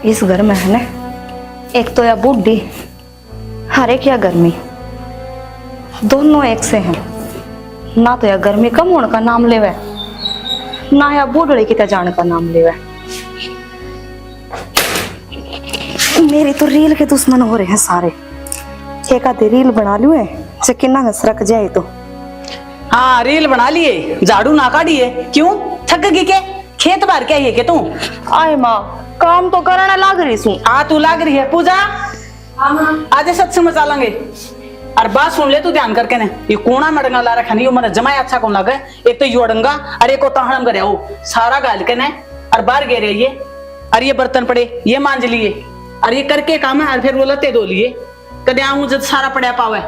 इस घर में है ना, एक तो या बूढ़ी, हर एक या गर्मी, दोनों एक से हैं। ना तो या गर्मी कम होने का नाम लेवे, ना या बूढ़े की जाने का नाम लेवे। मेरी तो रील के दुश्मन हो रहे हैं सारे। एक आधी रील बना लू है जो किन्ना रख जाए तो। हाँ रील बना लिए, झाड़ू ना काटिए। क्यों थक गई के? खेत बार के आई है के तू? आए माँ, काम तो करने लाग रही हूँ। हाँ तू लाग रही है। पूजा आज सत्संग में चलेंगे। और बात सुन ले तू ध्यान करके ने, ये कोना मडंगा ला रखा नहीं, मैंने जमाया अच्छा कौन लगे। एक तो युड़ंगा और एक ताहड़म करे हो सारा गाल के ने, और बाहर गे रही है। और ये बर्तन पड़े ये मांझ लिए, और ये करके काम है, और फिर वो लते धो लिए। कदे आऊं जब सारा पड़ा पावे।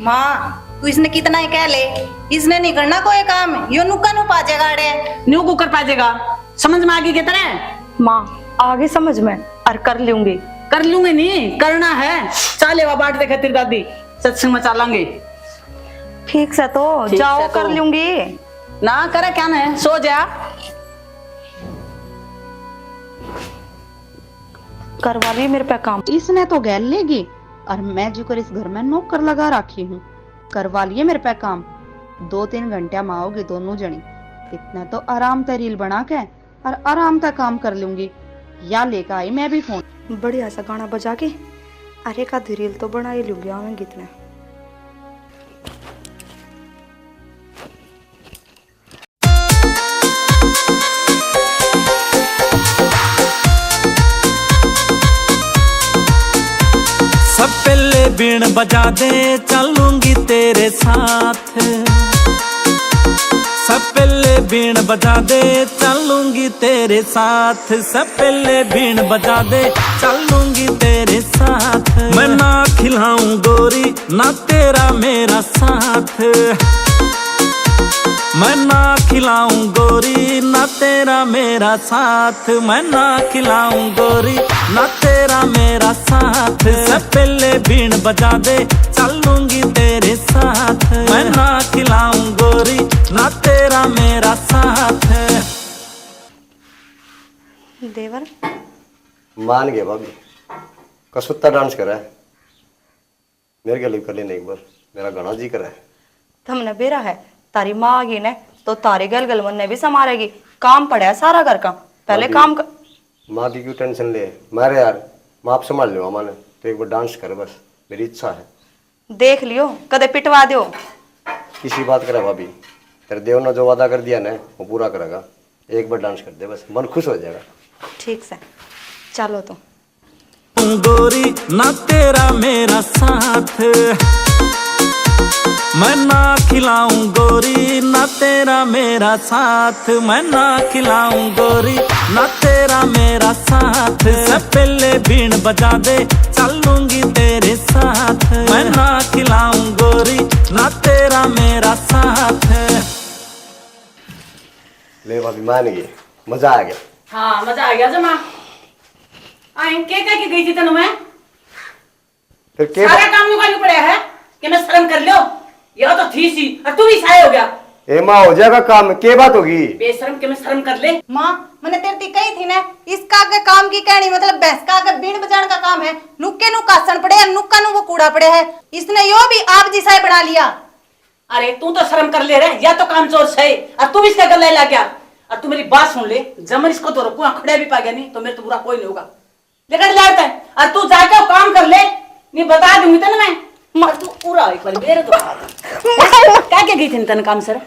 माँ तू इसने कितना ही कह ले, इसने नहीं करना कोई काम, यो नुक्का नु पाजे गाड़े न्यू कुकर पाजेगा। समझ में आगे कितना है? माँ आगे समझ में और कर लूंगी। कर लूंगी नहीं, करना है। चाले वा बाट देखे तेरी दादी, सत्संग में चलेंगे। ठीक से तो जाओ कर लूंगी। ना करे क्या ना, सो जा। करवा ली मेरे पे काम। इसने तो गैल लेगी, और मैं जो कर इस घर में नौकर लगा रखी हूँ। करवा लिए मेरे पे काम। 2-3 घंटे में आओगी दोनों जनी। इतना तो आराम से रील बना के और आराम से काम कर लूंगी। या लेकर आई मैं भी फोन। बढ़िया सा गाना बजा के अरे का रील तो बना ही लूंगी। आवेंगे इतने। सब पहले बीन बजा दे चलूंगी तेरे साथ। सब पहले बीन बजा दे चलूंगी तेरे साथ। सब पहले बीन बजा दे चलूंगी तेरे साथ। मैं ना खिलाऊं गोरी ना तेरा मेरा साथ। मैं ना खिलाऊं गोरी ना तेरा मेरा साथ। मैं ना खिलाऊं गोरी ना तेरा मेरा साथ। सब पहले बीन बजा दे चलूंगी तेरे साथ। मैं ना खिलाऊं गोरी ना तेरा मेरा साथ। देवर मान गया भाभी, कसुत्ता डांस कर रहा है। मेरे लिए कर लेना एक बार, मेरा गाना जी कर रहा है। तुमने बेरा है, तारी माँ आ गई ने तो तारी गल मन ने भी संभालेगी। काम पड़ा है सारा घर का, पहले काम कर। माँ की क्यों टेंशन ले, मारे यार माँ आप संभाल लो। माँ ने तो एक बार डांस करे बस, मेरी इच्छा है। देख लियो कदे पिटवा दो। किसी बात करा भाभी, तेरे देव ने जो वादा कर दिया ना वो पूरा करेगा। एक बार डांस कर दे बस, मन खुश हो जाएगा। ठीक से चलो तो। गोरी ना तेरा मेरा साथ। मैं ना खिलाऊं गोरी ना तेरा मेरा साथ। मैं ना खिलाऊं गोरी ना तेरा मेरा साथ। सब पहले बीन बजा दे चलूंगी तेरे साथ। मैं ना खिलाऊं गोरी ना तेरा मेरा साथ। ले भाभी मान गए, मजा आ गया। हाँ मजा आ गया जमा। आए के कह के गई थी तनु मैं? फिर के सारा काम निकालना पड़ा है कि मैं शर्म कर लो। यह तो थी सी और तू भी साय हो गया। ए माँ हो जाएगा काम, के बात होगी? बेशरम के मैं शर्म कर ले। माँ मैंने तेरी कही थी ना, इसका के काम की कहनी मतलब भैंस का के बीन बजाने का काम है। नुक्के नु कासन पड़े है, नुक्का नु वो कूड़ा पड़े है। इसने यो भी आप जिसा बना लिया। अरे तू तो शर्म कर ले रहे, या तो काम चोर सही और तू भी इसका गला ला गया। और तू मेरी बात सुन ले, जमन इसको तो रुकूंगा खड़े भी पा गया नहीं तो मेरे तो बुरा कोई नहीं होगा। लेकर लाता है और तू जाके काम कर ले, नहीं बता दूंगी तेन मैं। तू पूरा एक बार मेरे तो क्या गई थी तन काम सर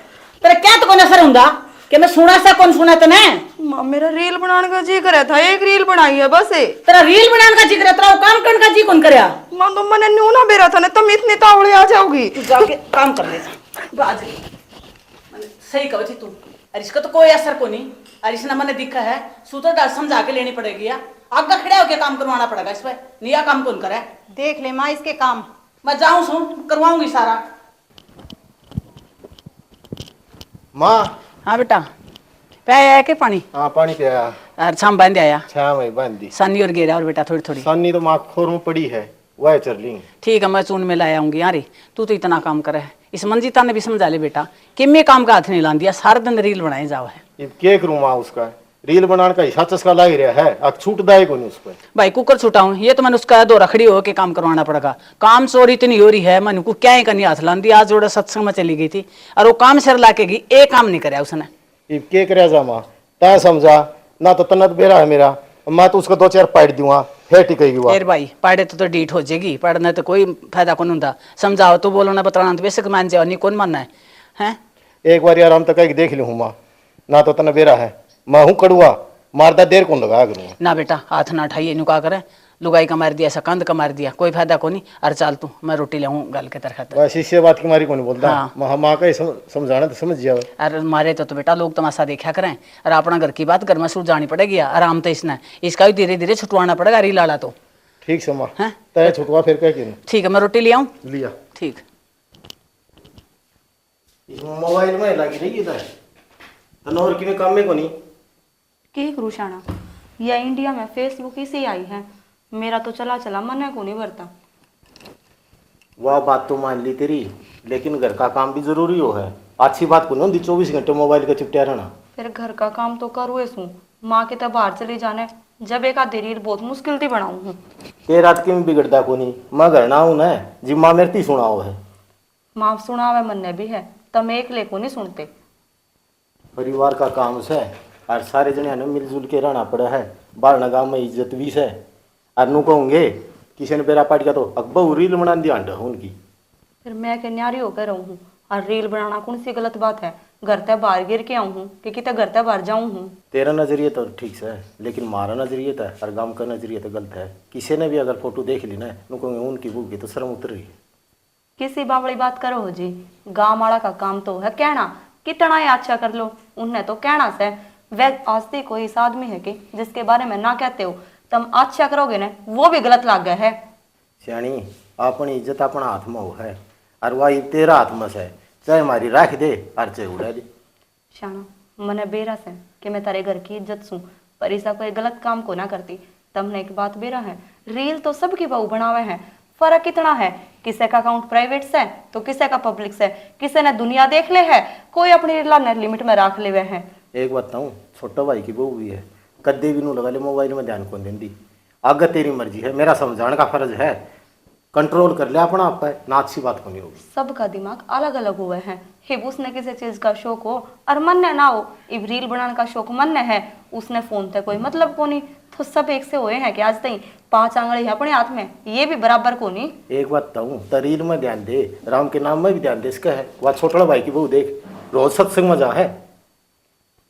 तेरा क्या तो कोना सर हुंदा कि मैं सुना सा कौन सुना तने? माँ मेरा रील बनाने का जी करे था, एक रील बनाई है बस। तेरा रील बनाने का जी करे, तेरा काम करने का जी कौन करया? माँ तुम मैंने न्यू ना बेरा था ना, तुम इतनी तावड़ी आ जाओगी। तू जाके काम कर ले बाज मैंने सही कहो थी तू। और इसका तो कोई असर को नहीं। और इसने मैंने दिखा है सूत्र डाल समझा के लेनी पड़ेगी। या आगे खड़े होके काम करवाना पड़ेगा इस पर। निया काम कौन करे? देख ले माँ इसके काम। मैं जाऊं सुन करवाऊंगी सारा। माँ हाँ बेटा पे आया के पानी? हाँ पानी पिया। और शाम बांध आया छह में बांध दी। सानी और गेरा और बेटा थोड़ी थोड़ी सानी तो माँ खोर में पड़ी है, वह चल रही। ठीक है मैं चून में लाया आऊंगी। यार तू तो इतना काम करे। इस मंजीता ने भी समझा ले बेटा कि मैं काम का हाथ नहीं ला दिया, सारा दिन रील बनाए जाओ है। क्या करूँ माँ उसका? रील बनाने का हिस्सा चस्का लग रहा है, अब छूटदा ही कोनी उस पर। भाई कुकर छुटाऊं ये तो मैंने उसका दो रखड़ी हो के काम करवाना पड़ेगा। काम चोरी इतनी हो रही है, मन को क्या ही करनी हाथ लांदी। आज जोड़ा सत्संग में चली गई थी और वो काम सिर ला के गई, एक काम नहीं कराया उसने। इब के करे जा मां, तय समझा ना तो तन्नत बेरा है मेरा, मैं तो उसको 2-4 पाइट दूंगा फिर टिकेगी वो। फिर भाई पाड़े तो डीट हो जाएगी, पढ़ने तो कोई फायदा कौन होता। समझाओ तो बोलो ना बताना तो बेशक मान जाओ, नहीं कौन मानना है हैं? एक बार यार हम तक एक देख लूँ मां, ना तो तन्ना बेरा है, मैं हूँ कड़ुआ, मारदा देर कौन लगा करूँगा। ना बेटा हाथ ना उठाइए, नुका करे लुगाई का मार दिया, ऐसा कंध का मार दिया, कोई फायदा को नहीं। अरे चल तू मैं रोटी लाऊं गल के तरह खातर। बस इसी बात की मारी कौन बोलता, हाँ। माँ का ही समझाना तो समझ जाओ। अरे मारे तो बेटा लोग तमाशा देखा करें, और अपना घर की बात घर में सूझ जानी पड़ेगी। आराम तो इसने इसका भी धीरे धीरे छुटवाना पड़ेगा री लाला तो। ठीक से माँ, हैं? तय छुटवा फिर क्या क्यों ठीक है मैं रोटी ले आऊं। लिया। ठीक मोबाइल में लगी रही इधर और कि काम में कोनी की करूँ शाना, यह इंडिया में फेसबुक ही से आई है, मेरा तो चला चला मन है को नहीं भरता। वह बात तो मान ली तेरी, लेकिन घर का काम भी जरूरी हो है। अच्छी बात को नहीं 24 घंटे मोबाइल का चिपटिया रहना। फिर घर का काम तो करूँ सू, माँ के तब बाहर चले जाने जब एक आधी रील बहुत मुश्किल थी बनाऊँ हूँ। तेरा रात क्यों बिगड़ता को नहीं, मैं घर ना हूँ ना, जी माँ मेरे ती सुनाओ है। माँ सुनावे मन भी है, तब एक ले को नहीं सुनते। परिवार का काम से और सारे जने ने मिलजुल के रहना पड़ा है। बारना गाँव में इज्जत भी है, और नू कहोगे किसी ने बेरा पाट का तो अकबर रील बना दिया उनकी। फिर मैं के न्यारी होकर रहूँ हूँ, और रील बनाना कौन सी गलत बात है। घर तक बाहर गिर के आऊँ हूँ कि कितने घर तक बाहर जाऊँ हूँ। तेरा नजरिया तो ठीक है, लेकिन हमारा नजरिया था और गांव का नजरिया तो गलत है। किसी ने भी अगर फोटो देख ली ना, उनको उनकी बू की तो शर्म उतर रही है। किसी बावड़ी बात करो हो जी, गाँव वाला का काम तो है कहना, कितना ही अच्छा कर लो उनने तो कहना से। वह आस्ती कोई इस आदमी है कि जिसके बारे में ना कहते हो, तुम अच्छा करोगे ना वो भी गलत लग गया है। सियाणी अपनी इज्जत अपना हाथ में हो है, और वही तेरा हाथ में है, चाहे हमारी रख दे और चाहे उड़ा दे। शाना मने बेरा से कि मैं तारे घर की इज्जत सूं, पर ऐसा कोई गलत काम को ना करती। तमने एक बात बेरा है, रील तो सबकी बहू बनावे हैं, फर्क कितना है, किसी का अकाउंट प्राइवेट से तो किसी का पब्लिक से, किसी ने दुनिया देख ले है, कोई अपनी रीला ने लिमिट में रख ले हुए हैं। एक बात बताऊं, छोटा भाई की बहू भी है, कद्दे भी नू लगा ले मोबाइल में ध्यान कौन देंदी। अगर तेरी मर्जी है, मेरा समझाने का फर्ज है, कंट्रोल कर ले अपना आप पे, ना अच्छी बात को नहीं होगी। सबका दिमाग अलग अलग हुए हैं, हिब उसने किसी चीज का शौक हो और मन ने ना हो, इब रील बनाने का शौक मन ने है, उसने फोन थे कोई मतलब को नहीं, तो सब एक से हुए हैं कि आज तक 5 आंगली अपने हाथ में, ये भी बराबर को नहीं। एक बात बताऊं, तरील में ध्यान दे, राम के नाम में भी ध्यान दे, इसका है वह छोटा भाई की बहू देख, रोज सत्संग में जा है।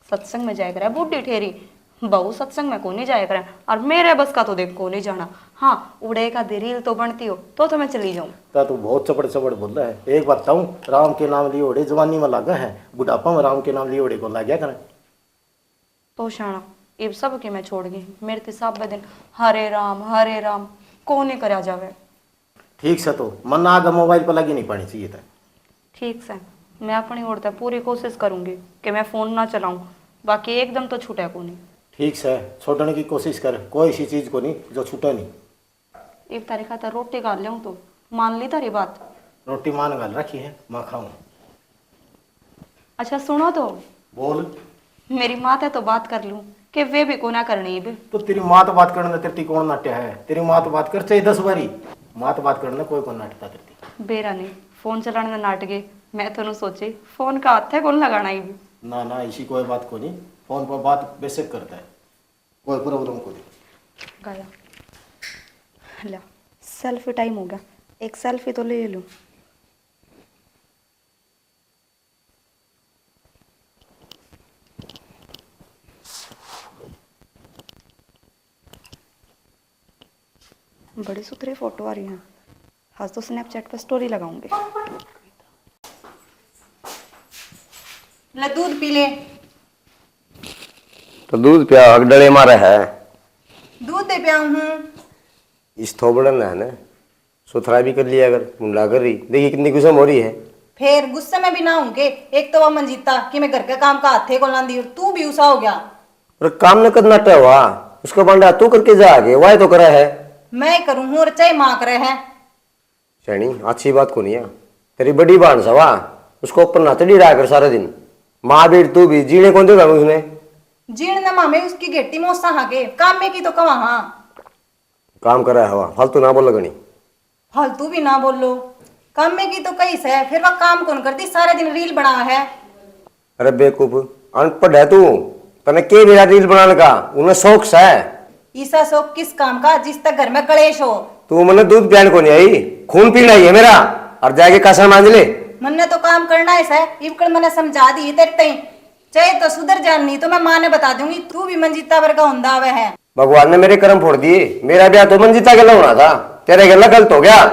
सत्संग में जाया करे बूढ़ी ठेरी, बहू सत्संग में को नहीं जाया करे, और मेरे बस का तो देख को नहीं जाना। हाँ उड़े का रील तो बनती हो तो मैं चली जाऊँ। तो बहुत चपड़ चपड़ बोल रहा है। एक बात बताऊं, राम के नाम लिए ओढ़े जवानी में लागा है, बुढ़ापा में राम के नाम लिए ओढ़े को ला गया करें। तो शाना ये सब के मैं छोड़ गई, मेरे ते सब दिन हरे राम को नहीं करा जावे। ठीक से तो मन आगे मोबाइल पर लगी नहीं पानी चाहिए था। ठीक से मैं अपनी ओर तक पूरी कोशिश करूंगी कि मैं फोन ना चलाऊं, बाकी एकदम तो छूटे को नहीं। ठीक से छोड़ने की कोशिश कर, कोई सी चीज को नहीं जो छूटे नहीं। एक तारीख आता रोटी खा लूँ तो मान ली तारी बात। रोटी मान गाल रखी है, माँ खाऊं। अच्छा सुनो तो, बोल। मेरी माँ है तो बात कर लूं कि वे भी को ना करनी भी। तो तेरी माँ तो बात करने तेरी कौन नाट्य है, तेरी माँ तो बात कर चाहे 10 बारी, माँ तो बात करने कोई कौन नाटता करती। बेरा नहीं फोन चलाने नाटके, मैं तो सोची फोन का हाथ है कौन लगाना ही भी। ना ना ऐसी कोई बात को नहीं, फोन पर बात बेशक करता है, कोई प्रॉब्लम को नहीं। गाया ला सेल्फी टाइम हो गया, एक सेल्फी तो ले लूं। बड़ी सुथरी फोटो आ रही है, आज तो स्नैपचैट पर स्टोरी लगाऊंगी। ले दूध पी ले। तो दूध पिया डले मारे है, दूध दे पिया हूँ। इस थोबड़न है ना, सुथरा भी कर लिया अगर मुंडा कर रही, देखिए कितनी गुस्सा हो रही है। फिर गुस्से में भी ना होंगे, एक तो वह मंजीता कि मैं घर के काम का हाथे को लांदी और तू भी उसा हो गया। और काम न करना टा हुआ, उसको बंडा तू करके जा आगे, वाह तो करा है। मैं करूँ हूँ और चाहे माँ करे है। शैनी अच्छी बात को नहीं है, तेरी बड़ी बहन सवा उसको ऊपर ना चढ़ी रहा कर सारा दिन, माँ बेट तू भी जीने कौन देगा उसने। जीण न मामे उसकी गेटी में सहा के काम में की तो कवा हाँ काम कर रहा है हवा फालतू ना बोलो गणी। फालतू भी ना बोलो काम में की तो कई से फिर वह काम कौन करती सारे दिन रील बना है। अरे बेवकूफ अनपढ़ है तू, तने के मेरा रील बनाने का उन्हें शौक है। ईसा शौक किस काम का जिस तक घर में कलेश हो। तू मैंने दूध पियान को नहीं आई, खून पीना ही है मेरा, और जाके कासा मांझ ले। मन्ने तो काम करना है सर इवकड़ मैंने समझा दी तेरे तई चाहे तो सुधर जाननी तो मैं माँ ने बता दूंगी तू भी मंजीता वर्गा हुंदा हुआ है। भगवान ने मेरे कर्म फोड़ दिए, मेरा ब्याह तो मंजिता गला होना था, तेरे गला गलत हो गया।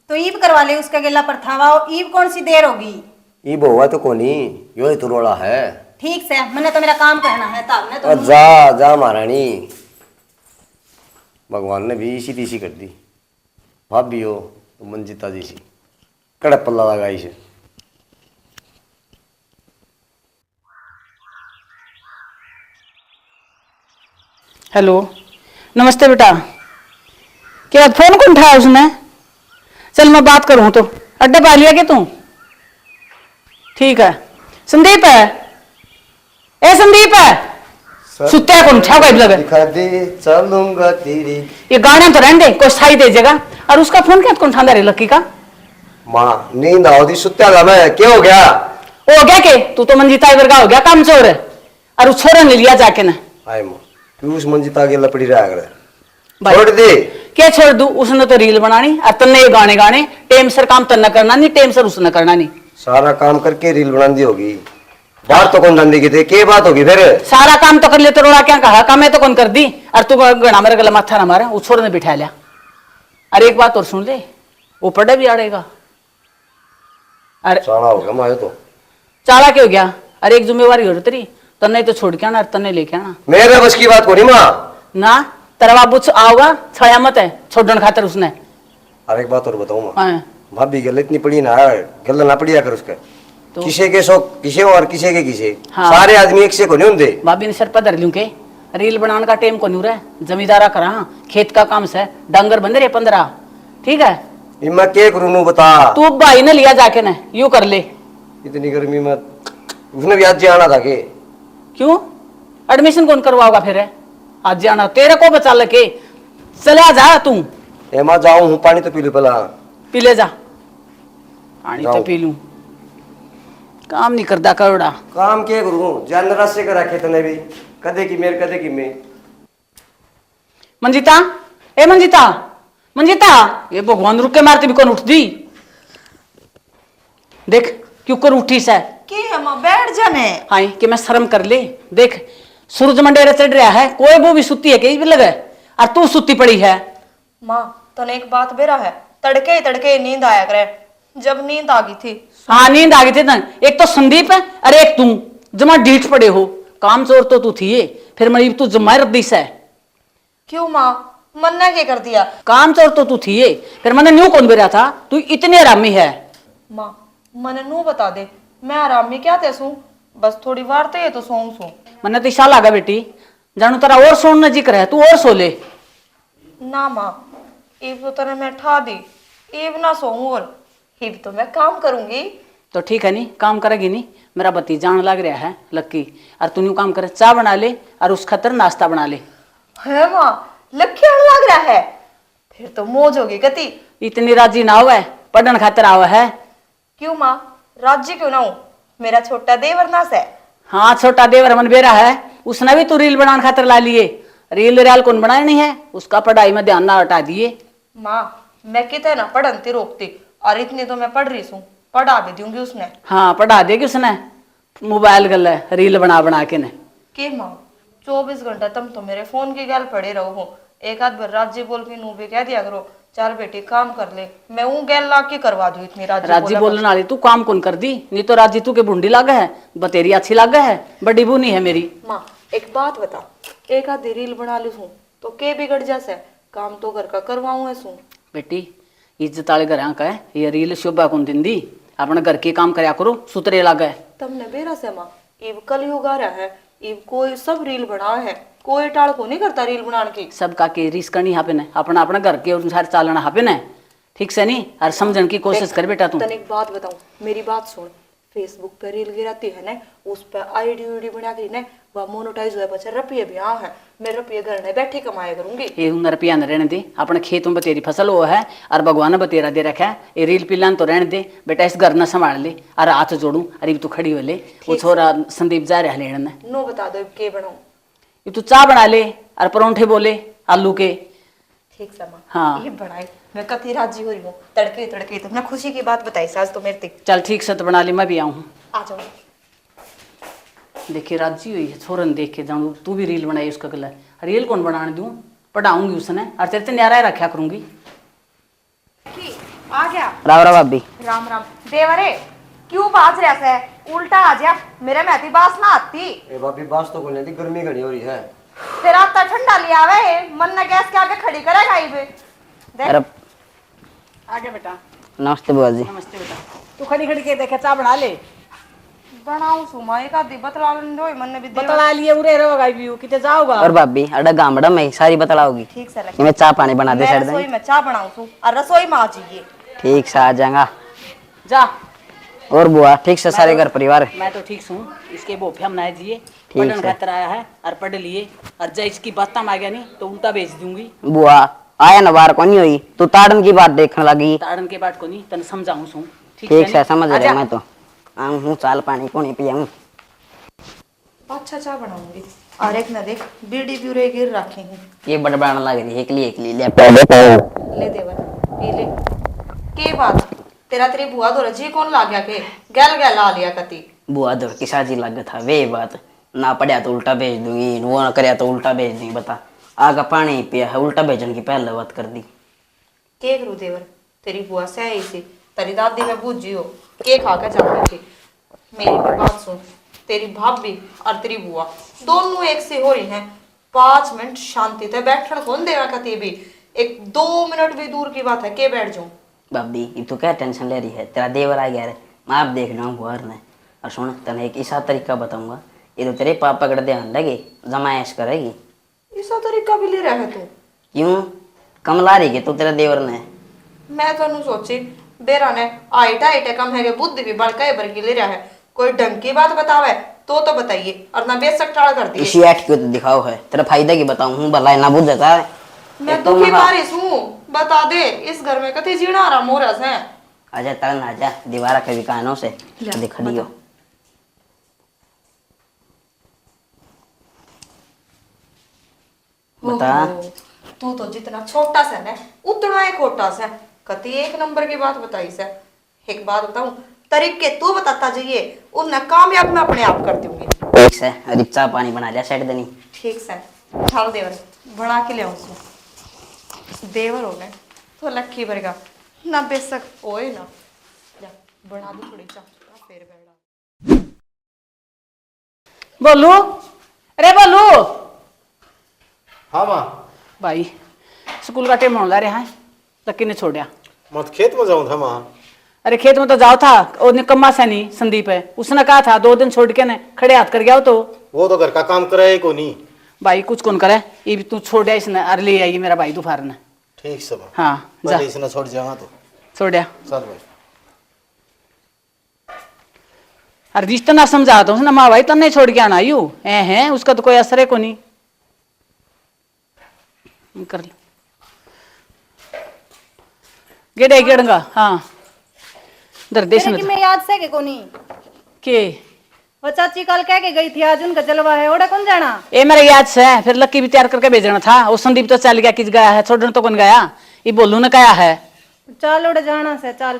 तो ईब करवा ले उसका गेला पर थावा ईब कौन सी देर होगी। ईब हुआ तो कोनी यो ही तो रोड़ा है। ठीक से मैंने तो मेरा काम करना है तब ने तो जा जा महारानी, भगवान ने भी इसी तीसी कर दी। भाभी हो तो मंजिता जैसी कड़क पल्ला लगाई से। हेलो नमस्ते बेटा, क्या फोन कौन उठाया उसने? चल मैं बात करूं तो अड्डा पा लिया क्या तू? ठीक है संदीप है, ए संदीप है सुत्या कौन छा गायब लगे दिखा दे चलूंगा तेरी। ये गाना तो रहने दे कोई साई दे जगह। और उसका फोन क्या कौन उठा रहे लक्की का? माँ नींद आओ थी सुत्या था मैं, क्या हो गया? हो गया के तू तो मंजीता वर्गा हो गया काम चोर है। और उस छोरा ने लिया जाके ना आए माँ तू उस मंजिता के लपड़ी रहा कर भाई। छोड़ दे। क्या छोड़ दू? उसने तो रील बनानी और तन्ने ये गाने गाने टेम सर काम तन्ना करना नहीं, टेम सर उसने करना नहीं। सारा काम करके रील बना दी होगी, बात तो कौन धंधे की थे, के बात होगी फिर? सारा काम तो कर ले तो रोड़ा क्या कहा काम है तो कौन कर दी। और तू गणा मेरे गला माथा ना मारे, उस छोरे ने बिठा लिया। अरे एक बात और सुन ले, वो पढ़े भी आड़ेगा। अरे चाला होगा मायो तो चाला क्या हो गया? अरे एक जिम्मेवारी हो तेरी, तन्ने तो छोड़ के आना और तन्ने लेके आना मेरे बस की बात को नहीं माँ। ना। तेरा बाबू आओगा छया मत है छोड़ने खातर उसने। अरे एक बात और बताऊँ माँ, हाँ, भाभी गल इतनी पड़ी ना, गल ना पड़ी कर उसके तो किसे के शौक किसे और किसे के किसे। हाँ। सारे आदमी एक से को नहीं होंगे। भाभी ने सर पर धर लूं के रील बनाने का टेम को नहीं रहा, जमींदारा करा खेत का काम से डांगर बंदे रे 15। ठीक है मैं के करूँ नू बता। तू भाई ने लिया जाके ना यूं कर ले। इतनी गर्मी में उसने भी आज जाना था के? क्यों एडमिशन कौन करवाओगा फिर? आज जाना तेरे को बचा लके चला जा तू। एमा जाऊं हूँ, पानी तो पी लो पहला। पी ले जा पानी तो जाओ। पी लूं, काम नहीं करता करोड़ा। काम के करूँ जानवर से कर रखे तने भी, कदे की मेर कदे की मैं। मंजिता ए मंजिता मंजिता, ये भगवान रुक के मारते भी कौन उठ दी? देख क्यों कर उठी से? की हम बैठ जाने हाँ कि मैं शर्म कर ले। देख सूरज मंडेरा चढ़ रहा है, कोई वो भी सुती है कहीं भी लगे और तू सुती पड़ी है। माँ तने एक बात बेरा है तड़के तड़के नींद आया करे, जब नींद आ गई थी। हाँ नींद आ गई थी ना। एक तो संदीप है अरे एक तू जमा ढीठ पड़े हो। काम चोर तो तू थी फिर मैं तू जमा रद्दी से। क्यों माँ मन ने क्या कर दिया? काम चोर तो तू थी फिर मैंने न्यू कौन बेरा था, तू इतनी आरामी है। माँ मने नू बता दे मैं आरामी क्या तेसू, बस थोड़ी वार ते तो सोऊं सू। मैंने तो इशा लागा बेटी जानू तेरा और सोने जिक्र है, तू और सो ले। ना माँ इब तो तने मैं ठा दी, इब ना सोऊं और इब तो मैं काम करूंगी। तो ठीक है नहीं काम करेगी नहीं, मेरा बत्ती जान लग रहा है लक्की। और तू न्यू काम करे चाय बना ले और उस खतर नाश्ता बना ले। है माँ लक्की आने लग रहा है, फिर तो मौज होगी कति। इतनी राजी ना हुआ है, पढ़न खातर आवा है। क्यों माँ राज्य क्यों ना हूँ, मेरा छोटा देवर नास है। हाँ छोटा देवर मन बेरा है, उसने भी तू रील बनाने खातर ला लिए। रील रियाल कौन बनाया नहीं है, उसका पढ़ाई में ध्यान ना हटा दिए। माँ मैं कितने ना पढ़नती रोकती और इतनी तो मैं पढ़ रही हूँ, पढ़ा भी दूंगी उसने। हाँ पढ़ा देगी उसने, मोबाइल गल है रील बना बना के ने। के माँ 24 घंटा तुम तो मेरे फोन की गैल पड़े रहो हो, एक आध बार राज्य बोल के नू भी कह दिया करो चल बेटी काम कर ले, मैं ऊ गैल ला के करवा दूं इतनी। राजी बोलने वाली तू काम कौन कर दी? नहीं तो राजी तू के बुंडी लागा है, बतेरी अच्छी लागा है, बड़ी बूनी है मेरी। माँ एक बात बता, एक आधी रील बना लू सू तो के बिगड़ जासे, काम तो घर का करवाऊं है सू। बेटी इज्जत वाले घर का है ये रील शोभा कौन दिन दी, अपने घर के काम करया करो सुतरे लागा है। तुमने बेरा से माँ इब कलयुग आ रहा है, इब कोई सब रील बना है, कोई टाल को नहीं करता रील बनाने की। सबका के रिस करनी हापे ने, अपना अपना घर के अनुसार चालना हापे ने, ठीक से नहीं और समझने की कोशिश कर बेटा तू। तने एक बात बताऊं, मेरी बात सुन, फेसबुक पे रील गिराती है ना, उस पर आईडी वीडी बना के ना वह मोनेटाइज हुआ बच्चा रुपये भी आ है। मैं रुपये घर में बैठे कमाया करूंगी। ये रुपया न रहने दे, अपने खेतों में तेरी फसल वो है और भगवान ने बतेरा दे रखा है। ये रील पिलान तो रहने दे बेटा, इस घर न संभाल ले और हाथ जोड़ू। अरे तू खड़ी हो ले, वो छोरा संदीप जा रहा लेने ने। नो बता दो के बनाऊं। ये तू चाय बना ले और परोंठे बोले आलू के। ठीक समा। हाँ। ये बनाई मैं कति राजी हो रही हूँ। तड़के तड़के तुमने खुशी की बात बताई साज तो मेरे तक। चल ठीक से तो बना ले, मैं भी आऊँ। आ जाओ। देखिए राजी हुई है छोरन, देख के जाऊँ। तू भी रील बनाई उसका गला, रील कौन बनाने दूँ, पढ़ाऊंगी उसने और तेरे से न्यारा रखा करूंगी। आ गया। राम राम भाभी। राम राम देवरे, क्यों बाज रहा है? उल्टा आ जा, मेरे में बास ना आती। ए भाभी बास तो कोई नहीं थी, गर्मी घनी हो रही है। तेरा आता ठंडा लिया आवे, मन न गैस के आगे खड़ी करेगा ही बे। देख अरे आ गया बेटा। नमस्ते बुआ जी। नमस्ते बेटा। तू खड़ी खड़ी के देखे चाय बना ले। बनाऊं सुमा एक आधी बतला लो मन ने भी बतला लिए उरे रहोगा भी किते जाओगा। और भाभी अड़ा गामड़ा में सारी बतलाओगी। ठीक से कि मैं चाय पानी बना दे मैं सर रसोई में चाय बनाऊं सु और रसोई में आ जाइए। ठीक से आ जाएगा। जा। और बुआ ठीक से सारे घर परिवार। मैं तो ठीक हूँ। इसके वो हम ना दिए ठीक पढ़न है। खातर आया है और पढ़ लिए और जब इसकी बात आ गया नहीं तो उल्टा भेज दूंगी। बुआ आया न बार को नहीं हुई, तू ताड़न की बात देखने लगी। ताड़न के बाद को नहीं तन समझाऊं सू। ठीक से समझ रहे मैं तो आऊँ हूँ, चाल पानी को नहीं पिया हूँ। अच्छा चाय बनाऊंगी। और एक न देख बीड़ी ब्यूरे गिर रखे हैं। ये बड़बड़ाने लग रही है, एक ली ले ले देवर पी ले। के बात तेरा तेरी बुआ दो जी कौन ला गया के गैल गैल आ लिया कती। बुआ दौड़ की साजी लग था वे बात, ना पढ़िया तो उल्टा भेज दूंगी, वो ना करया तो उल्टा भेज दूंगी। बता आगा पानी पिया है, उल्टा भेजने की पहले बात कर दी। के करू देवर, तेरी बुआ से आई सी, तेरी दादी में बूझी हो के खा के जाने की। मेरी भी बात सुन, तेरी भाभी और तेरी बुआ दोनों एक से हो रही हैं। 5 मिनट शांति से बैठन कौन देगा कती भी, एक 2 मिनट भी दूर की बात है के बैठ जाऊं। भाभी ये तू क्या टेंशन ले रही है, तेरा देवर आ गया रे, मैं आप देख रहा हूँ बुआ ने। और सुन तने एक ऐसा तरीका बताऊंगा, ये तो तेरे पापा पकड़ ध्यान लगे जमाइश करेगी। ऐसा तरीका भी ले रहा है तू? क्यों कमला रही के तू तेरे देवर ने? मैं तो सोची बेरा ने आईटा आईटे कम है, बुद्धि भी बड़का है बरकी ले रहा है। कोई ढंग की बात बतावे तो बताइए और ना बेशक टाल कर दिए। इसी ऐठ क्यों तो दिखाओ है, तेरा फायदा की बताऊं हूँ, भला ना बुझ जाता है। मैं दुखी बारिश हूँ, बता दे इस घर में कति जीना आराम हो रहा है। आजा तरन आजा, दीवारा के भी कानों से दिख रही हो। बता तू तो जितना छोटा सा ना उतना ही खोटा सा, कति एक नंबर की बात बताई से। एक बात बताऊं, तरीके तू बताता जाइए उन कामयाब मैं अपने आप कर दूंगी। ठीक से रिक्शा पानी बना लिया सेट देनी। ठीक से ठाल देवर बना के ले आऊं। देवर हो गए तो लक्की भरेगा ना बेशक ओए ना जा बना दो थोड़ी चा फिर बैठा। बोलू अरे बोलू। हाँ माँ। भाई स्कूल का टाइम होने रहा है, लक्की ने छोड़ा। मत खेत में जाऊँ था माँ। अरे खेत में तो जाओ था, और निकम्मा सा नहीं संदीप है, उसने कहा था 2 दिन छोड़ के ने खड़े हाथ कर गया हो। तो वो तो घर का काम करे को नहीं। भाई कुछ कौन करे, ये भी तू छोड़ दिया इसने और ले आई मेरा भाई दोपहर ने। ठीक सब। हाँ जा पहले इसने छोड़ जाऊंगा तो छोड़िया। चल भाई। अरे रिश्ता ना समझा तो ना माँ भाई तन्ने छोड़ के आना यू है, उसका तो कोई असर है को नहीं। कर लो गेड़े गेड़गा। हाँ दर्देश कि मैं याद से के कोनी के वो चाची कल कह के गई थी आज उनका जलवा है, ओड़ा कौन जाना। ए मेरा याद से फिर लक्की भी तैयार करके भेजना था। वो संदीप तो चल गया, किस गया है, छोड़ने तो कौन गया, ये बोलू ने कहा है। चल ओड़ा जाना से चल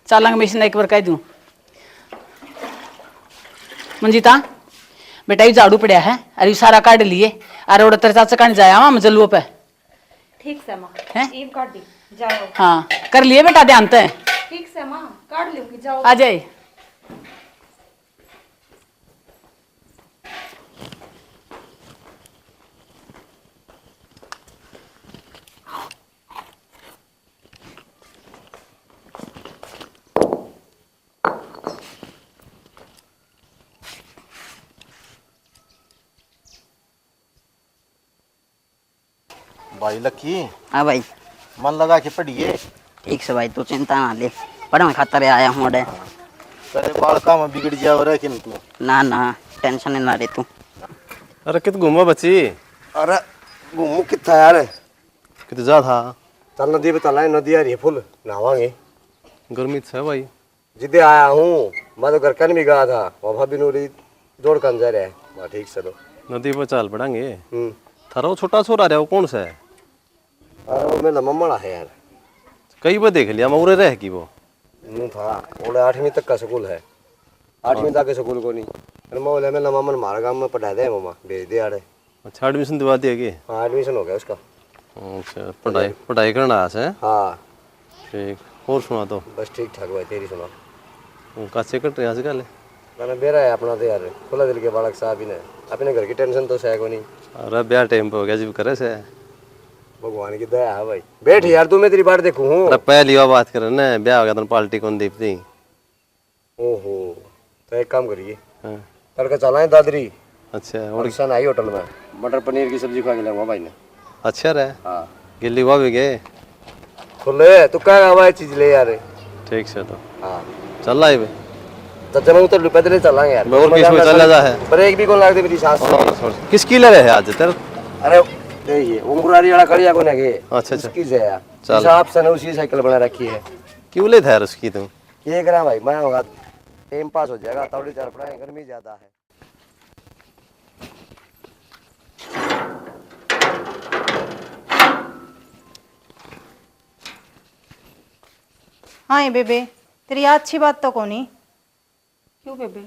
चल मैं इसने एक बार कह दूं। मंजीता बेटा ये झाड़ू पड़ा है, अरे सारा काट लिए अरे ओड़ा तेरे चाचा कहाँ जाया वहां जलुओं पे। ठीक से माँ हैं? ईब काट दी जाओ। हाँ कर लिए बेटा ध्यान से। ठीक से माँ काट लूंगी जाओ। आ जाए। भाई लक्की हाँ भाई मन लगा के पढ़िए। ठीक से भाई तू चिंता ना ले, पर मैं खातर आया हूँ अडे। तेरे बालका में बिगड़ जाओ रे किन तू। ना ना टेंशन नहीं ना रे तू। अरे कित घूमा बच्ची अरे घूमू कितना यार, कित जा था चल नदी पे चला है, नदी आ रही है फुल, नहावांगे। गर्मी है भाई। जिदे आया हूँ मैं तो घर कन भी गया था, वहाँ भाभी नूरी जोड़ कर जा रहा है। वहाँ ठीक चलो नदी पर चाल पड़ेंगे। थारा वो छोटा छोरा रहा वो कौन सा है? अरे वो मेरा मम्मा है यार, कई बार देख लिया मैं उरे रह की वो यूं था। बोले 8वीं तक का स्कूल है, 8वीं तक के स्कूल को नहीं। फिर मैं बोले मेरा मामा हमारे गाँव में पढ़ा दे, मामा भेज दे यार। अच्छा एडमिशन दिवा दिया कि? हाँ एडमिशन हो गया उसका। अच्छा पढ़ाई पढ़ाई करना है? हाँ ठीक। और सुना तो बस ठीक ठाक भाई, तेरी सुना। कैसे कट रहे आजकल? मैंने बेरा है अपना तो यार, खुला दिल के बालक साहब ही ने, अपने घर की टेंशन तो है को नहीं। अरे ब्याह टाइम पे हो गया जी करे से। भगवान की दया है भाई। बैठ यार तू, मैं तेरी बात देखूं हूँ। अरे पहली बार बात कर रहे ब्याह हो गया तो पार्टी कौन दीपती? ओहो तो एक काम करिए, हाँ। तड़का चला है दादरी। अच्छा और सन आई होटल में, मटर पनीर की सब्जी खा के लाऊंगा भाई ने। अच्छा रहे। हाँ गिल्ली हुआ भी गए खुले तू क्या हवा चीज ले यार। ठीक से तो हाँ चल रहा है तो चलो उतर पैदल चलांगे यार। और किस में चला जा है? ब्रेक भी कौन लागते मेरी सास से। किसकी ले रहे हैं आज तेरे? अरे देखिए उंगरारी वाला कड़िया को लगे। अच्छा अच्छा उसकी से यार चल। हिसाब से ना उसी साइकिल बना रखी है। क्यों ले था यार उसकी तुम? ये करा भाई, मैं होगा टाइम पास हो जाएगा, थोड़ी चल पड़ा है, गर्मी ज्यादा है। हाँ बेबे तेरी अच्छी बात तो कोनी। क्यों बेबे,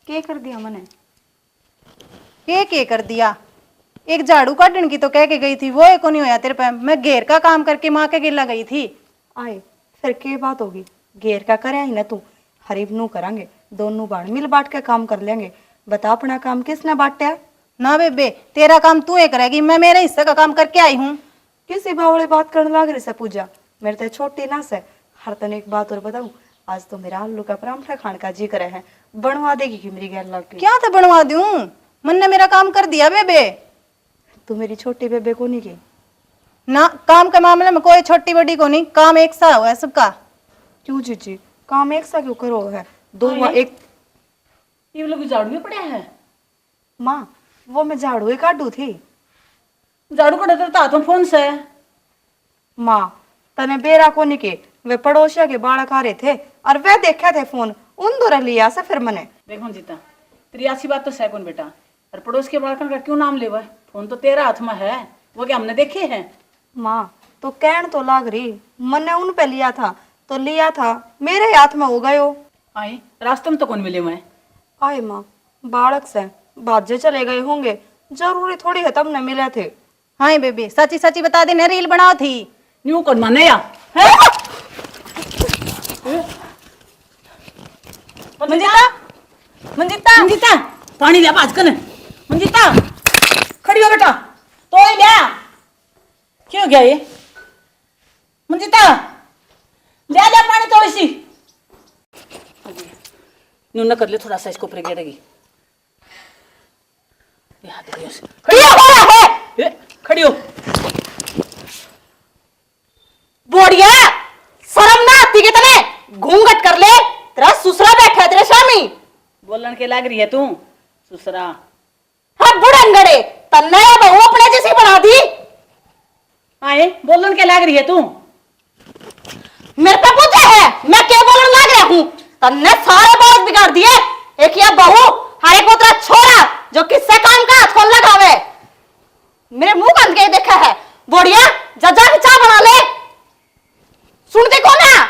क्या कर दिया मैंने? के कर दिया? एक झाड़ू काटने की तो कह के गई थी, वो एक नहीं होया तेरे पे। मैं घेर का काम करके माँ के गिला गई थी। आए फिर क्या बात होगी, घेर का करे ही ना तू, हरीब नू करांगे, दोनों बाढ़ मिल बांट के काम कर लेंगे। बता अपना काम किसने बांटा? ना बेबे तेरा काम तू ही करेगी, मैं मेरे हिस्से का काम करके आई हूँ। किसी भावड़े बात करने लग रही से पूजा, मेरे तो छोटी ना से। हर तने एक बात और बताऊं, आज तो मेरा आलू का परांठा खाने का जी करे है, बनवा देगी कि मेरी गैर लग क्या तो बनवा दूं, मन ने मेरा काम कर दिया बेबे। तू मेरी छोटी बेबे को नहीं की? ना काम के मामले में कोई छोटी बड़ी को नहीं, काम एक सा हुआ है सबका। क्यों जीजी, काम एक सा क्यों करो है? दो एक ये लोग झाड़ू में पड़े हैं। माँ वो मैं झाड़ू ही काटू थी। झाड़ू का डरता हाथ में फोन से। माँ तने बेरा को नहीं के, वे पड़ोसिया के बालक आ रहे थे और वे देखे थे फोन, उन दो लिया से फिर मैंने। देखो जीता तेरी अच्छी बात तो है कौन बेटा, और पड़ोस के बालकन का क्यों नाम लेवा? फोन तो तेरा हाथ में है, वो क्या हमने देखे हैं? माँ तो कहन तो लाग रही, मैंने उन पे लिया था तो लिया था, मेरे हाथ में हो गयो। आई रास्ते में तो कौन मिले मैं? आए माँ बालक से भाजे चले गए होंगे, जरूरी थोड़ी है तब न मिले थे। हाँ बेबी सच्ची सच्ची बता दे, रील बनाओ थी। न्यू कौन माने या मंजिता मंजिता मंजिता पानी लिया बाज कन। मंजिता खड़ी हो बेटा, तो ही लिया। क्यों गया ये? मंजिता ले ले पानी तो इसी न्यू न कर ले थोड़ा सा, इसको ऊपर गिरेगी। खड़ी हो, खड़ी हो। बोड़िया शर्म ना आती के तने, घूंघट कर ले, तेरा ससुरा बैठा है तेरे स्वामी। बोलन के लाग रही है तू सुसरा। हाँ बुढ़ंगड़े तन्ने या बहू अपने जैसी बना दी। आए बोलन के लाग रही है तू? मेरे पे पूछे है मैं क्या बोलने लग रहा हूँ? तन्ने सारे बात बिगाड़ दिए। एक या बहू हर एक तेरा छोरा जो किससे काम का हाथ खोल लगावे। मेरे मुंह बंद के देखा है, बोड़िया जजा की चाय बना ले। सुन देखो ना,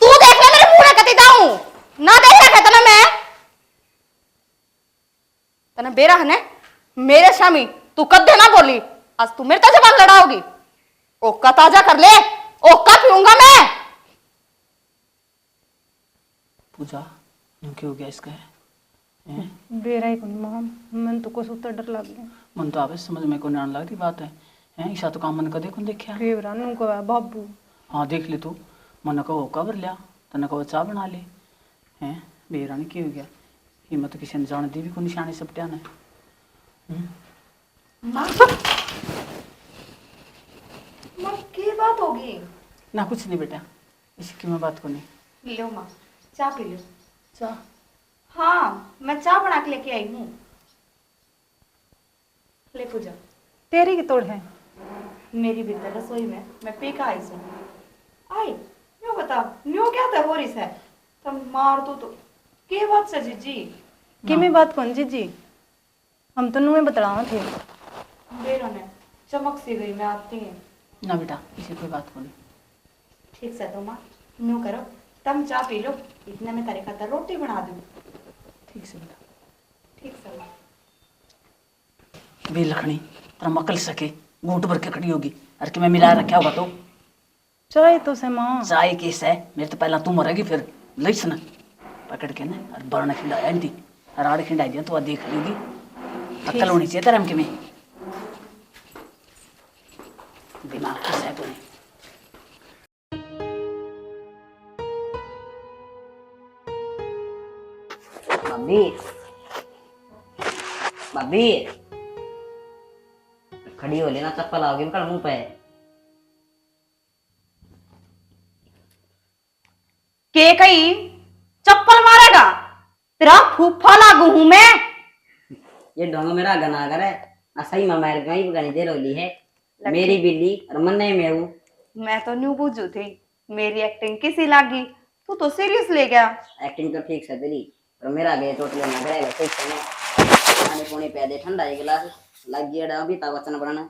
तू देख ले मेरे मुंह में कती दाऊं ना, देख रहा था ना मैं तने बेरा है ने मेरे स्वामी। तू कद ना बोली, आज तू मेरे तो जबान लड़ाओगी। ओका ताजा कर ले, ओका पीऊंगा मैं। पूजा क्यों हो गया इसका है? बेरा ही कोनी मां, मन तो कुछ उतर डर लग गया। मन तो आवे समझ में को आने लग रही बात है। हैं ईशा तो काम मन का देखो देखिया। बेरा नु को बाबू। हाँ देख ले तू, मन को कवर लिया तने को चाय बना ले। हैं बेरा ने क्यों हो गया? ये मत किसी ने जान दी भी को निशानी सपटिया ने। माँ की बात होगी? ना कुछ नहीं बेटा, इसकी मैं बात को नहीं। लो माँ, चाय पी लो। चाह हाँ, मैं चाय बना के लेके आई हूँ। ले पूजा, तेरी की तोड़ है। मेरी भीतर रसोई में मैं पी का आई हूँ। आई, न्यू बता, न्यू क्या था हो रही है? तुम मार तो के बात से जीजी? कि मैं बात कौन जी हम तो नुए बतलाओ थे। बेरो ने चमक सी गई, मैं आती है। ना बेटा इसे कोई बात कौन। ठीक से तो माँ, न्यू करो, तुम चाय पी लो, इतने में तारे खातर रोटी बना दूँ। ठीक से बेटा। ठीक से माँ। बे लखनी तेरा मकल सके घूट भर के खड़ी होगी और कि मैं मिला रखा होगा तो चाय तो से माँ चाय केस है मेरे तो पहला तू मरेगी फिर लइस ना पकड़ के ना और बरना खिंडाया नहीं और आड़ खिंडाई दिया तो वह देख लेगी अक्ल होनी चाहिए तेरा में दिमाग का है कोई। भाभी भाभी खड़ी हो लेना चप्पल आओगी कल मुंह पे। के कही चप्पल मारेगा? तेरा फूफा लागू हूं मैं। ये ढोंग मेरा गना कर है सही में मार गई बगानी दे रोली है मेरी बिल्ली और मन्ने में हूँ। मैं तो न्यू बुझू थी, मेरी एक्टिंग किसी लागी, तू तो सीरियस ले गया। एक्टिंग तो ठीक है तेरी और मेरा गए चोट लेना करेगा ठीक है पानी पुनी पै दे ठंडा एक गिलास लग गया अभी ता वचन बनाना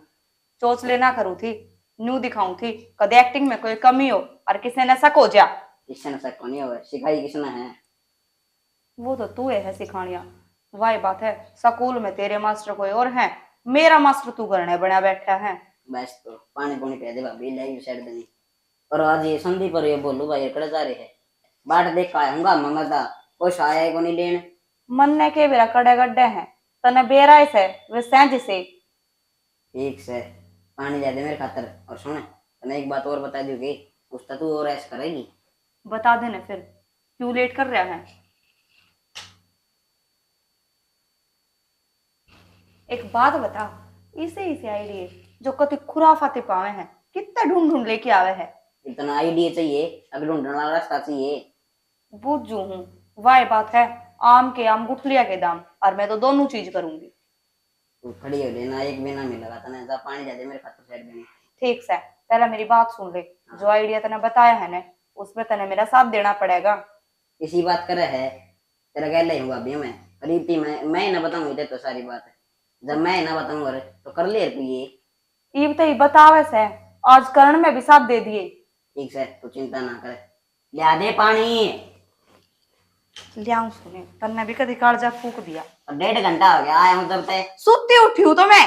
चोच लेना करूँ थी, न्यू दिखाऊं थी, कदे एक्टिंग में कोई कमी हो और किसी ने शक हो जा। इससे न सक नहीं हो सिखाई किसने है वो तो तू है सिखानिया। वही बात है, स्कूल में तेरे मास्टर कोई और है, मेरा मास्टर तू करने बना बैठा है। बस तो पानी पुनी पै दे भाभी ले साइड देनी और आज ये संधि पर ये बोलू भाई कड़े जा रहे है बाट देख का आऊंगा मंगता कुछ आया को नहीं लेने मन ने के बेरा कड़े गड्ढे हैं, तने बेरा से वे सैंज से। ठीक से पानी दे दे मेरे खातर और सुन तने एक बात और बता दूंगी उसका तू और ऐश करेगी बता देने फिर, क्यों लेट कर रहा है? एक बात बता, इसे आईडिया जो कति खुराफाते पावे हैं कितना ढूंढ ढूंढ लेके आवे है? इतना आइडिया चाहिए अगर ढूंढने वाला रास्ता चाहिए बुझू हूँ, वाह बात है, आम के आम गुठलिया के दाम, और मैं तो दोनों चीज करूंगी। तू खड़ी हो लेना एक बिना मिलेगा तने जा पानी दे दे मेरे खातर साइड देनी ठीक से पहले मेरी बात सुन ले, जो आइडिया तने बताया है ना उसमें तने मेरा साथ देना पड़ेगा। इसी बात करे है तेरा गैल ही हुआ अभी मैं करीब थी मैं ना बताऊंगी ते तो सारी बात है जब मैं ना बताऊंगा रे तो कर ले तू ये ईब तो बतावे से आज करण में भी साथ दे दिए। ठीक से तू चिंता ना करे ले दे पानी लियाऊं सुने, तन्ने भी कभी कालजा फूक दिया। और 1.5 घंटा हो गया आया हूँ जब तक सुत्ती उठी हूं तो मैं।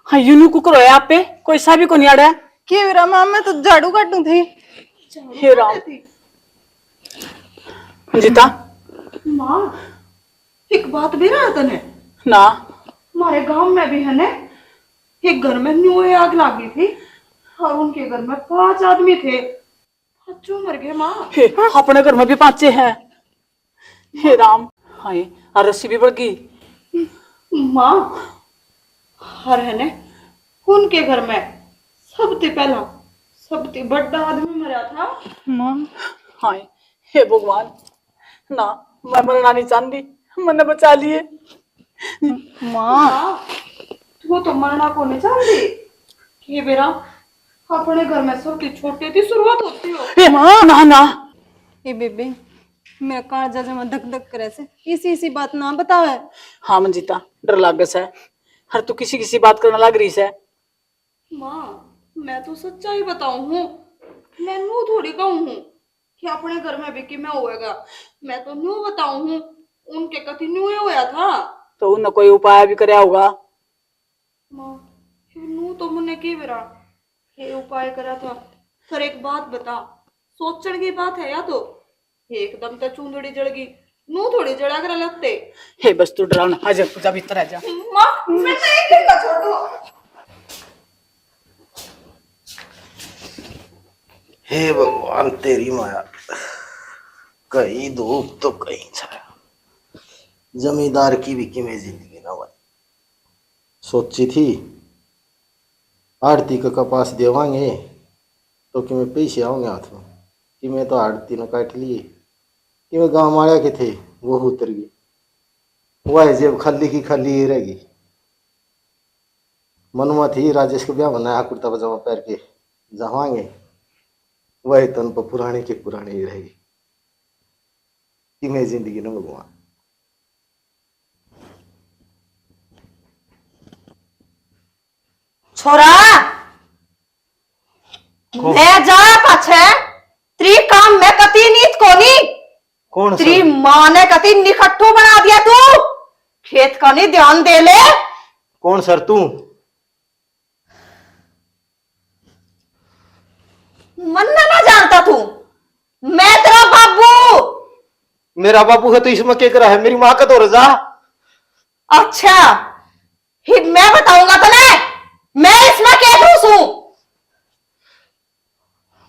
हाँ यूनु कुकर है आप पे कोई सा भी को नहीं आड़ा के मेरा मां मैं तो झाड़ू काटू थी। हे राम जीता माँ, एक बात भी रहा तने ना हमारे गांव में भी है ने एक घर में न्यू आग लगी थी और उनके घर में 5 आदमी थे, 5 मर गए माँ। हे अपने घर में भी 5 हैं हे राम हाय और रस्सी भी बढ़ गई माँ हर है ने उनके घर में सबसे पहला सबसे बड़ा आदमी मरा था। मां हाय हे भगवान ना मैं मरना नहीं चाहती मैंने बचा लिए माँ तू तो मरना को नहीं चाहती कि बेरा अपने घर में सबसे छोटे थी शुरुआत होती हो। हे मां ना ना ए बेबे मेरा कालजा जमा धक धक करे से इसी बात ना बतावे। हाँ मंजीता डर लागस है हर तू किसी किसी बात करने लग रही है माँ मैं तो सच्चाई बताऊं हूँ, मैं नू थोड़ी कहूँ हूँ कि अपने घर में भी कि मैं होएगा, मैं तो न्यू बताऊं हूँ उनके कति न्यू ही होया था। तो उन कोई उपाय भी कराया होगा माँ नू तो मुन्ने की बेरा ये उपाय करा था, पर एक बात बता सोचने की बात है या तो एकदम तो चूंदड़ी जड़ गई, नू थोड़ी जड़ा कर लगते। हे बस तू डरावना आजा पूजा भीतर आजा माँ मैं तो एक दिन का छोड़ दो। हे भगवान तेरी माया कहीं धूप तो कहीं छाया, जमींदार की भी किमें जिंदगी ना भाई। सोची थी आड़ती का कपास देवांगे तो कि मैं पैसे आओगे हाथ में, कि मैं तो आड़ती ने काट लिए, कि मैं गांव माया के थे वो उतर गए, वह जेब खाली की खाली ही रहेगी। मनुआ थी राजेश को ब्याह बनाया कुर्ता पजामा पहन के जावांगे, वह तन पर पुराने के पुराने ही रहेगी, कि मैं जिंदगी न भगवान। छोरा मैं जा पाछे त्री काम में कती नीत कोनी। कौन तेरी सर? माँ ने कती निखट्टू बना दिया तू, खेत का नहीं ध्यान दे ले। कौन सर तू? मन्ना ना जानता तू, मैं तेरा बाबू। मेरा बाबू है तो इसमें क्या करा है? मेरी माँ का तो रजा। अच्छा ही मैं बताऊंगा तने, मैं इसमें क्या खुश हूं।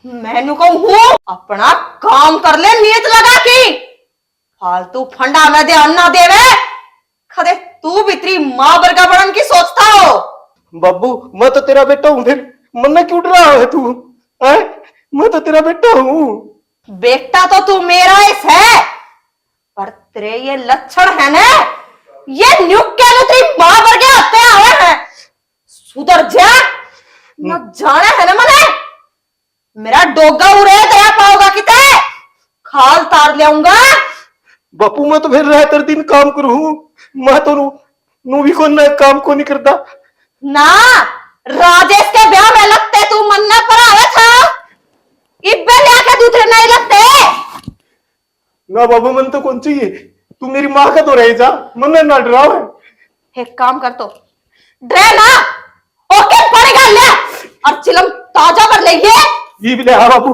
मैनू कहूं अपना काम कर ले नीयत लगा की, फालतू फंडा में ध्यान ना देवे। खदे तू भी तेरी माँ वर्गा बनने की सोचता हो। बाबू मैं तो तेरा बेटा हूँ, फिर मन्ना क्यों डरा है तू? है? मैं तो तेरा बेटा हूँ। बेटा तो तू मेरा इस है, पर तेरे ये लक्षण है ना, ये न्यूक्के नु तेरी माँ वर्गे होते आए हैं। सुधर जा, न जाने है ना मने मेरा डोगा उड़े दया पाओगा किते खाल तार लेऊंगा। बापू मैं तो फिर रहतर दिन काम करूँ, मैं तो नू भी कोई काम को नहीं करता ना। राजेश के ब्याह में लगते तू मन्ना पर आया था, इब्बे लेके दूसरे नहीं लगते। ना बाबू मन तो कौन चाहिए, तू मेरी माँ का तो रह जा, मन्ना ना डराओ है। एक काम कर तो ड्रे ना ओके पड़ेगा ले, और चिलम ताजा कर लेंगे। ये भी ले हाँ बाबू।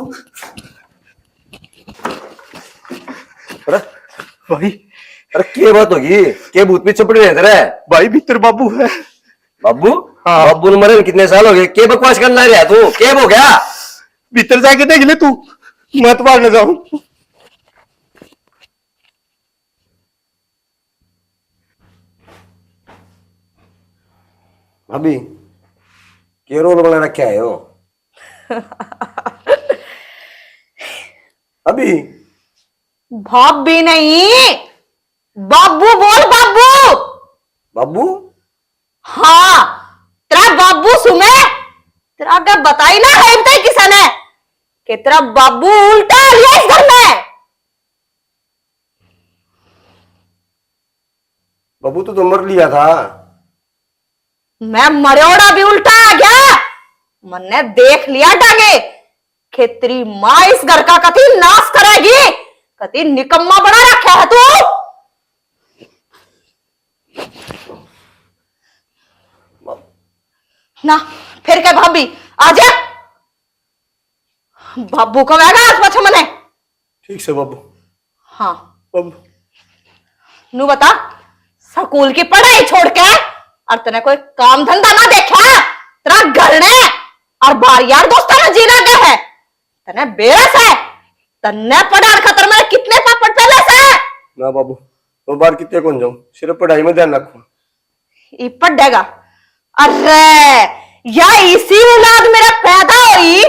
अरे भाई, अरे क्या बात होगी? क्या भूत में चपड़ रहे तेरे? भाई भीतर बाबू है। बाबू? हाँ। बाबू ने मरे कितने साल हो गए? क्या बकवास करना रहा तू? क्या हो गया? भीतर जाके देख ले तू, मत बाहर न जाऊं। भाभी क्या रोल बना रखा है हो? अभी भाभी नहीं, बाबू बोल बाबू। बाबू? हाँ तेरा बाबू सुने, तेरा अगर बताई ना है बताई किसने कि तेरा बाबू उल्टा आ लिया इस घर में। बाबू तो मर लिया था। मैं मरोड़ा भी उल्टा आ गया, मैंने देख लिया डांगे कि तेरी माँ इस घर का कति नाश करेगी, कति निकम्मा बना रखा है तू। ना फिर क्या भाभी आजा, बाबू को आएगा आज पाछा मने। ठीक से बाबू। हाँ बाबू नू बता, स्कूल की पढ़ाई छोड़ के और तने कोई काम धंधा ना देखा, तेरा घर ने और बार यार दोस्तों ने जीना क्या है, तने बेरस है, तन्ने पढ़ार खतर में कितने पापड़ पहले से। ना बाबू वो बार कितने कौन जाऊं, सिर्फ पढ़ाई में ध्यान रखो। ये पढ़ेगा, अरे या इसी औलाद मेरा पैदा हुई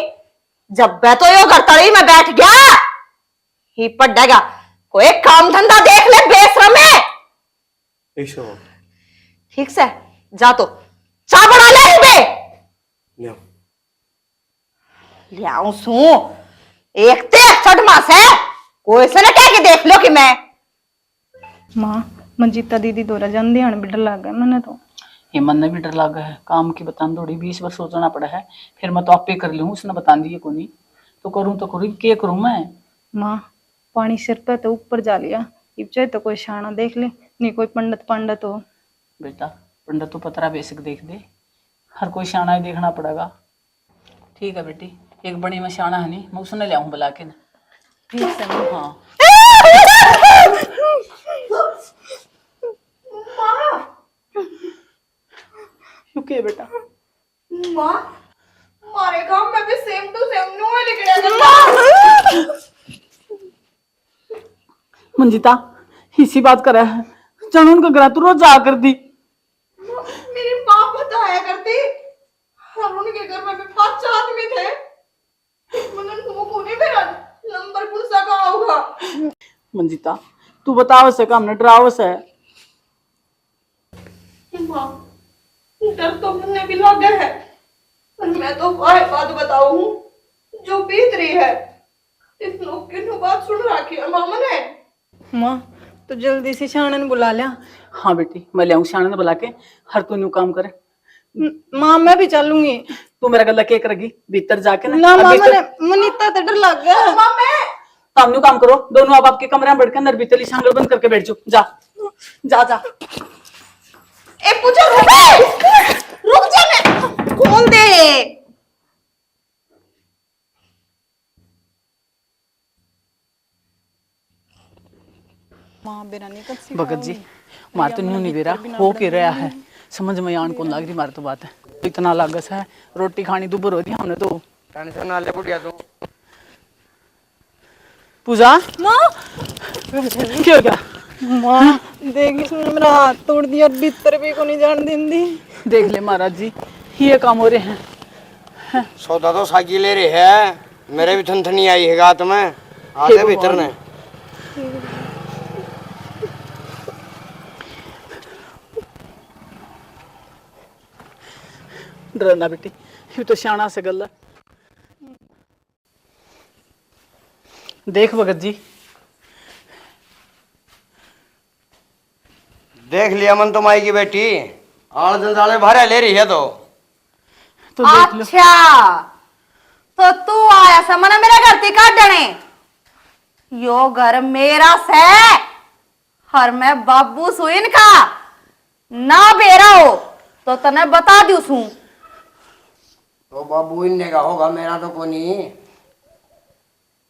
जब मैं तो यो घर तड़ी में बैठ गया। ही पढ़ेगा, कोई काम धंधा देख ले बेशरम है। ऐसा हो। ठीक से जा तो चाय बना ले ही बे। ले आओ। ले आऊं सू एक ते मास है, कोई से न कह के देख लो कि मैं माँ मंजीता दीदी दोरा जान ध्यान भी डर लग गया मैंने तो। ये मन ने भी डर लगा है, काम की बता थोड़ी 20 बार सोचना पड़ा है, फिर मैं तो आपे कर लूँ, उसने बता दिए को नहीं तो करूँ क्या करूँ मैं। माँ पानी सिर पे तो ऊपर जा लिया, इब चाहे तो कोई शाना देख ले, नहीं कोई पंडित हो। बेटा पंडित तो पतरा बेसिक देख दे, हर कोई शाना ही देखना पड़ेगा। ठीक है बेटी, एक बड़ी में शाना है नहीं, मैं उसने ले आऊँ बुला के ना। ठीक है हाँ रुकिए बेटा। माँ हमारे गांव में भी सेम टू सेम नो लिख रहा है। मंजिता इसी बात कर है चल उनका घर तू रोज जा कर दी। मेरी माँ बताया करती और उनके घर में भी 5 आदमी थे। मगर वो कोने मेरा नंबर पुलिस का होगा। मंजिता तू बताओ से हमने डराओ से। माँ डर तो मुझे भी लगा है पर मैं तो वह बात बताऊं जो बीत रही है। इस लोग की बात सुन रखी है मामा ने। माँ तो जल्दी से शानन बुला लिया। हाँ बेटी मैं ले आऊँ शान ने बुला के हर तू न्यू काम करे। माँ मैं भी चलूंगी। तू मेरा गला के करेगी भीतर जाके ना अब मामा भीतर- ने मनीता तो डर लग गया। काम न्यू काम करो दोनों अब आपके कमरे में बैठ के अंदर भीतर शांगल बंद करके बैठ जाओ। जा जा जा ए पूजा रुक जा मैं खोल दे। माँ बेरा नहीं कर भगत जी मार तो न्यू नहीं बेरा हो के रहा है समझ में आन कौन लग रही मार तो बात है इतना लागस है रोटी खानी दुबर हो रही हमने तो टेंशन ना ले बुढ़िया तू। पूजा माँ क्या हो गया? माँ देख इसने मेरा हाथ तोड़ दिया भीतर भी को नहीं जान देंदी। देख ले महाराज जी ये काम हो रहे हैं। सौदा तो सागी ले रही है मेरे भी थनथनी आई है गात में आधे भीतर ने। डरना बेटी ये तो सियाना से गल है। देख भगत जी देख लिया मन तो माई की बेटी आल जंजाले भारे ले रही है तो देख लो। अच्छा तो तू आया समना मेरे घर ती काटने यो घर मेरा से और मैं बाबू सुइन का ना बेरा हो तो तने बता दू सू। तो बाबू इन्ने का होगा मेरा तो कोनी।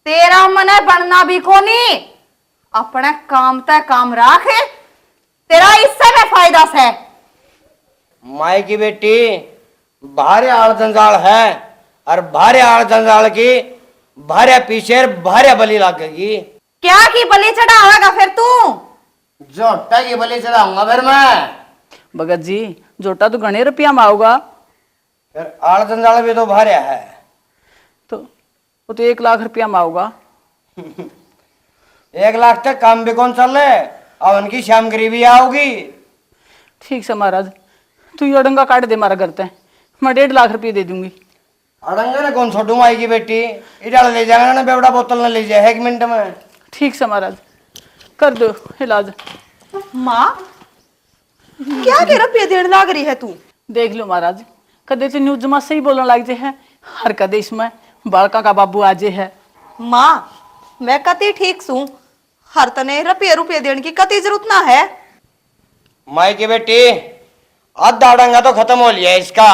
तेरा मने बनना भी कोनी अपने काम तय काम राखे तेरा इससे में फायदा से। माई की बेटी भारे आड़ जंजाल है और भारे आड़ जंजाल की भारे पीछे भारे बलि लगेगी। क्या की बलि चढ़ावेगा फिर तू? जोटा की बलि चढ़ाऊंगा फिर मैं। भगत जी जोटा तो घने रुपया में आओगा फिर आड़ जंजाल भी तो भारे है तो वो तो 1 लाख रुपया में आओगा। 1 लाख तक काम भी कौन चल रहे और उनकी श्याम गरीबी आओगी। ठीक से महाराज तू ये अडंगा काट दे मारा करते हैं मैं 1.5 लाख रुपये दे दूंगी। अड़ंगा ने कौन छोटू माई की बेटी इधर ले जाएगा ना बेवड़ा बोतल न ले जाए 1 मिनट में। ठीक से महाराज कर दो इलाज। माँ क्या के रुपये देने लग रही है तू? देख लो महाराज कदे तो न्यूज में सही बोलने लग जे है हर कदे इसमें बालका का बाबू आजे है। माँ मैं कति ठीक सू हर तने रुपये देने की कति जरूरत ना है। माई की बेटी आधा अड़ंगा तो खत्म हो लिया इसका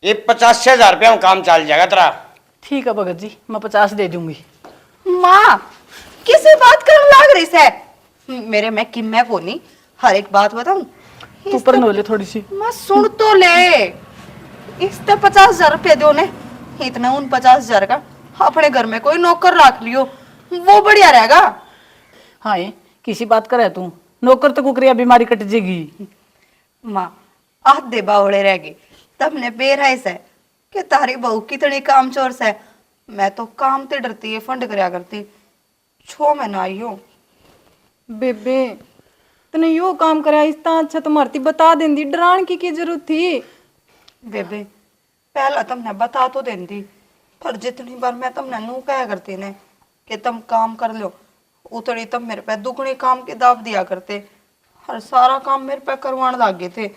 ये 50,000 रुपया में काम चल जाएगा तेरा। ठीक है भगत जी मैं 50 दे दूंगी। माँ किसी बात कर लग रही से मेरे में किम्मे को नहीं हर एक बात बताऊं तू पर नोले थोड़ी सी मैं सुन तो ले इस तो 50,000 रुपये दो ने इतना उन 50,000 का अपने घर में कोई नौकर रख लियो वो बढ़िया रहेगा। हाँ ये किसी बात करे तू नौकर तो कुकरिया बीमारी कट जाएगी। माँ आधे बावड़े रह गए तब ने बेराय से कि तारी बहू कितनी काम चोर से मैं तो काम ते डरती है फंड करया करती 6 महीना आई हो। बेबे तने यो काम करा इसता अच्छा तो मरती बता देंदी डरान की जरूरत थी। बेबे पहला तुमने बता तो देंदी पर जितनी बार मैं तुमने नू कहा करती ने कि तुम काम कर लो उतनी तुम मेरे पे दुगनी काम के दाव दिया करते और सारा काम मेरे पे करवाने लगे थे।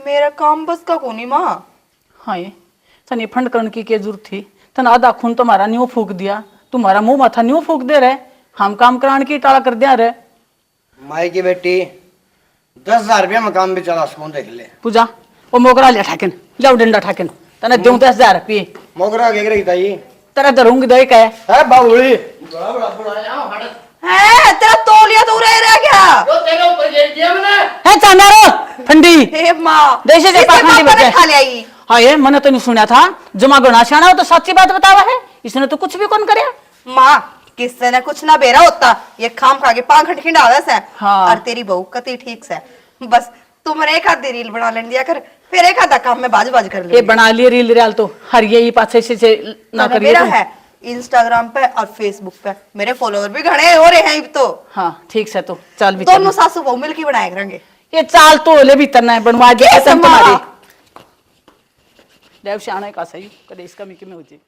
मेरा काम बस का कोनी माँ। हाँ ये तन ये फंड करने की क्या जरूरत थी तन आधा खून तुम्हारा न्यू फूक दिया तुम्हारा मुंह माथा न्यू फूक दे रहे हम काम कराने की टाला कर दिया रहे। माई की बेटी 10,000 रुपया में काम भी चला सकूं देख ले। पूजा वो मोगरा लिया ठाकिन लिया डंडा ठाकिन तने दूं 10,000 रुपये मोगरा के रही ताई तेरा धरूंगी दो एक है बाबूली है तेरा तौलिया तो रह गया जो तेरे ऊपर गिर दिया मैंने है चांदारो ठंडी हे माँ देशे से इसके पाखंडी पापा ने बचे। खा लिया ये। हाँ ये मैंने तो नहीं सुना था जमा गणा सियाना हो तो सच्ची बात बतावा है इसने तो कुछ भी कौन करे। माँ किससे ने कुछ ना बेरा होता, ये खाम खा के पाखंड खिंडावे से। हाँ। और तेरी बहू कती ठीक से, बस तुम एक आधी रील बना लेने दिया कर, फिर एक आधा काम में बाज कर ये ले। बना लिए रील रियाल तो हर यही पाछे से ना तने करिए मेरा तुम। है इंस्टाग्राम पे और फेसबुक पे, मेरे फॉलोअर भी घने हो रहे हैं अब तो। हाँ ठीक से तो चल भी दोनों सासू बहू मिलकर बनाया करेंगे। ये चाल तो ओले भी तरना है बनवा दिया ये तुम तुम्हारे समा। देव श्याणे का सही कदे इसका मिकी में हो जी।